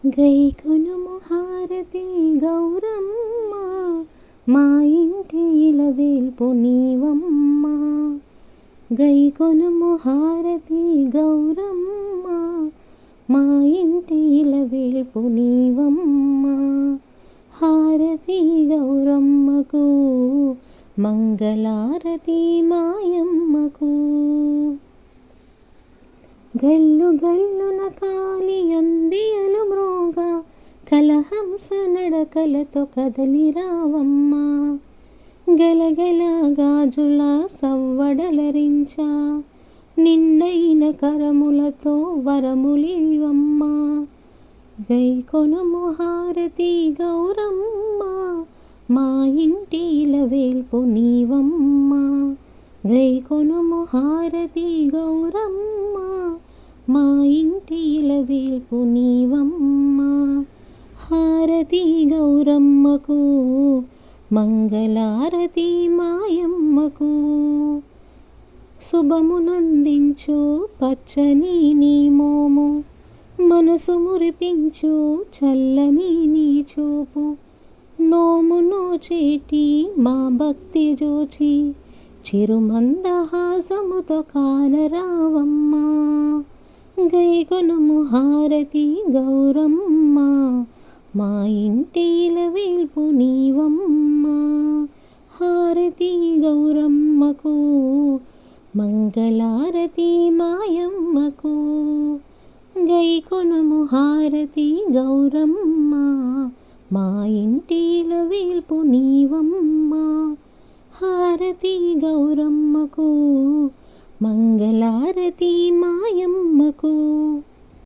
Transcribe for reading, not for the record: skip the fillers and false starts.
గైకొనుము హారతి గౌరమ్మ, మా ఇంటి ఇలవేల్పు నీవమ్మ. గైకొనుము హారతి గౌరమ్మ, మా ఇంటి ఇలవేల్పు నీవమ్మ. హారతి గౌరమ్మకు, మంగళారతి మాయమ్మకు. గల్లు గల్లున కాలి అందియలు మ్రోగా, కలహంస నడకలతో కదలి రావమ్మ. గలగల గాజుల సవ్వడలరించా, నిండైన కరములతో వరములివమ్మ. గైకొనుము హారతి గౌరమ్మ, మా ఇంటి ఇలవేల్పు నీవమ్మ. గైకొనుము హారతి గౌరమ్మ, మా ఇంటి ఇలవేల్పు నీవమ్మ. హారతి గౌరమ్మకు, మంగళారతి మాయమ్మకు. శుభమునందించు పచ్చని నీ మోము, మనసు మురిపించు చల్లని నీ చూపు. నోము నోచేటి మా భక్తి జోచి, చిరుమందహాసముతో కానరావమ్మ. గైకొనుము హారతి గౌరమ్మ, మా ఇంటి ఇలవేల్పు నీవమ్మ. హారతి గౌరమ్మకు, మంగళారతి మాయమ్మకు. గైకొనుము హారతి గౌరమ్మ, మా ఇంటి ఇలవేల్పు నీవమ్మ. హారతి గౌరమ్మకు, మంగళారతి మాయమ్మకు.